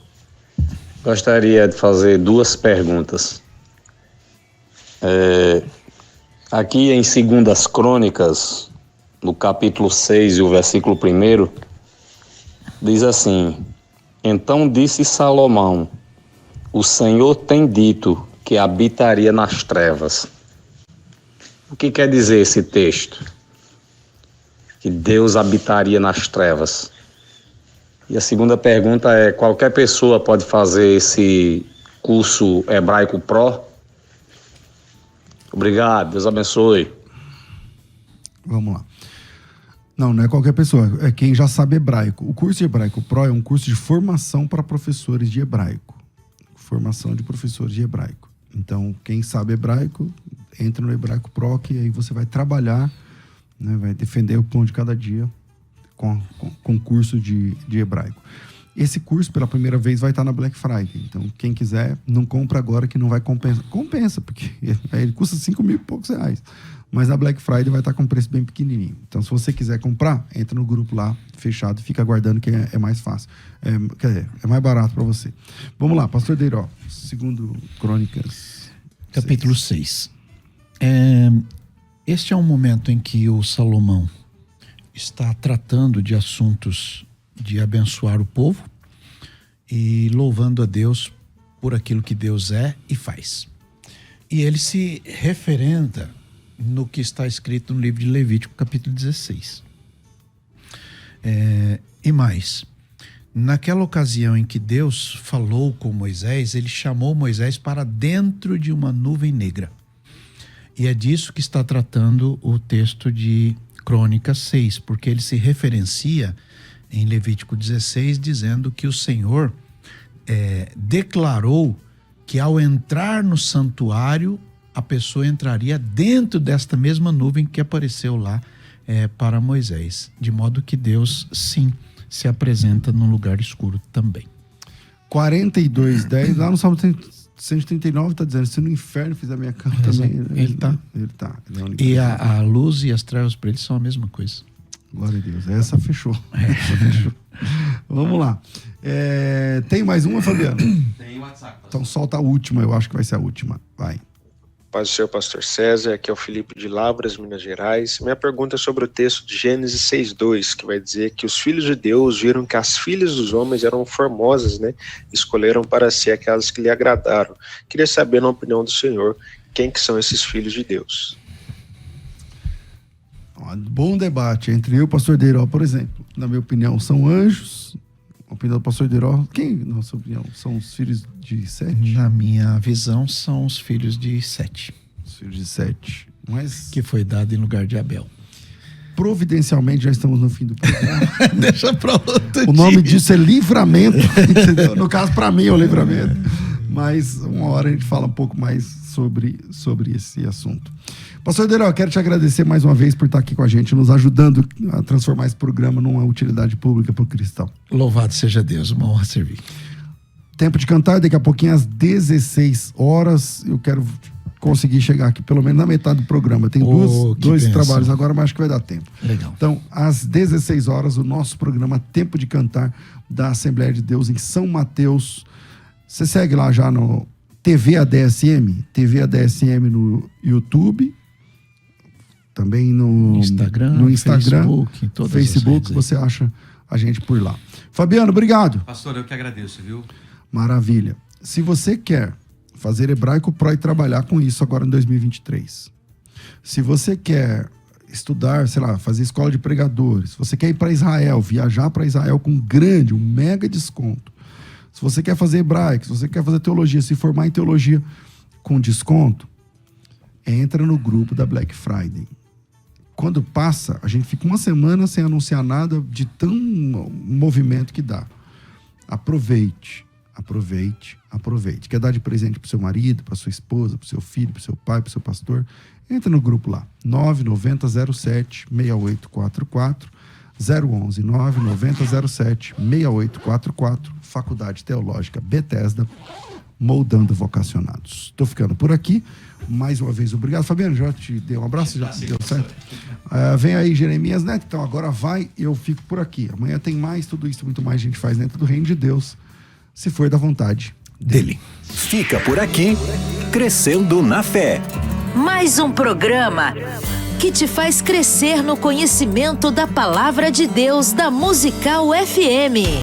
gostaria de fazer duas perguntas. Aqui em 2 Crônicas, no capítulo 6 e o versículo 1, diz assim: Então disse Salomão, o Senhor tem dito que habitaria nas trevas. O que quer dizer esse texto? Que Deus habitaria nas trevas. E a segunda pergunta é: qualquer pessoa pode fazer esse curso Hebraico Pro? Obrigado, Deus abençoe. Vamos lá. Não é qualquer pessoa, é quem já sabe hebraico. O curso de Hebraico Pro é um curso de formação para professores de hebraico. Formação de professores de hebraico. Então, quem sabe hebraico, entra no Hebraico Pro, que aí você vai trabalhar, né, vai defender o pão de cada dia com curso de hebraico. Esse curso, pela primeira vez, vai estar na Black Friday. Então, quem quiser, não compra agora que não vai compensar. Compensa, porque ele custa 5 mil e poucos reais. mas na Black Friday vai estar com um preço bem pequenininho. Então, se você quiser comprar, entra no grupo lá, fechado, fica aguardando que é mais fácil. Quer dizer, é mais barato para você. Vamos lá, pastor Deiró, 2 Crônicas. Capítulo 6. Este é um momento em que o Salomão está tratando de assuntos de abençoar o povo e louvando a Deus por aquilo que Deus é e faz. E ele se referenda no que está escrito no livro de Levítico, capítulo 16. E mais, naquela ocasião em que Deus falou com Moisés, ele chamou Moisés para dentro de uma nuvem negra. E é disso que está tratando o texto de Crônicas 6, porque ele se referencia em Levítico 16, dizendo que o Senhor declarou que ao entrar no santuário, a pessoa entraria dentro desta mesma nuvem que apareceu lá para Moisés. De modo que Deus, sim, se apresenta num lugar escuro também. 42:10, lá no Salmo 139 está dizendo, se no inferno fizer a minha cama também... Ele tá. E a luz e as trevas para ele são a mesma coisa. Glória a Deus. Essa fechou. Vamos lá. Tem mais uma, Fabiano? Tem WhatsApp. Então solta a última, eu acho que vai ser a última. Vai. Paz do Senhor, pastor César, aqui é o Felipe de Lavras, Minas Gerais. Minha pergunta é sobre o texto de Gênesis 6:2, que vai dizer que os filhos de Deus viram que as filhas dos homens eram formosas, né? Escolheram para si aquelas que lhe agradaram. Queria saber, na opinião do senhor, quem que são esses filhos de Deus? Bom debate entre eu e o pastor Deiró, por exemplo. Na minha opinião, são anjos. Na opinião do pastor Deiró, quem, na sua opinião, são os filhos de Sete? Na minha visão, são os filhos de Sete. Os filhos de Sete. Mas... que foi dado em lugar de Abel. Providencialmente, já estamos no fim do programa. Deixa pra outro O nome disso é livramento, entendeu? No caso, para mim, é o livramento. Mas uma hora a gente fala um pouco mais sobre esse assunto. Pastor Deiró, quero te agradecer mais uma vez por estar aqui com a gente, nos ajudando a transformar esse programa numa utilidade pública para o cristão. Louvado seja Deus, uma honra servir. Tempo de cantar, daqui a pouquinho às 16 horas, eu quero conseguir chegar aqui pelo menos na metade do programa. Tem dois trabalhos agora, mas acho que vai dar tempo. Legal. Então, às 16 horas, o nosso programa Tempo de Cantar da Assembleia de Deus em São Mateus. Você segue lá já no TV ADSM no YouTube, também no Instagram, Facebook, todas Facebook, você acha a gente por lá. Fabiano, obrigado. Pastor, eu que agradeço, viu? Maravilha. Se você quer fazer Hebraico Pro e trabalhar com isso agora em 2023, se você quer estudar, sei lá, fazer escola de pregadores, se você quer ir para Israel, viajar para Israel com um mega desconto, se você quer fazer hebraico, se você quer fazer teologia, se formar em teologia com desconto, entra no grupo da Black Friday. Quando passa, a gente fica uma semana sem anunciar nada de tão movimento que dá. Aproveite. Quer dar de presente pro seu marido, pra sua esposa, pro seu filho, pro seu pai, pro seu pastor? Entra no grupo lá. 99007-6844. 011 99007-6844. Faculdade Teológica Bethesda, moldando vocacionados. Estou ficando por aqui. Mais uma vez, obrigado. Fabiano, já te dei um abraço? Já deu certo? Vem aí Jeremias Neto. Então agora vai, eu fico por aqui. Amanhã tem mais, tudo isso, muito mais a gente faz dentro do reino de Deus, se for da vontade dele. Fica por aqui, Crescendo na Fé. Mais um programa que te faz crescer no conhecimento da Palavra de Deus da Musical FM.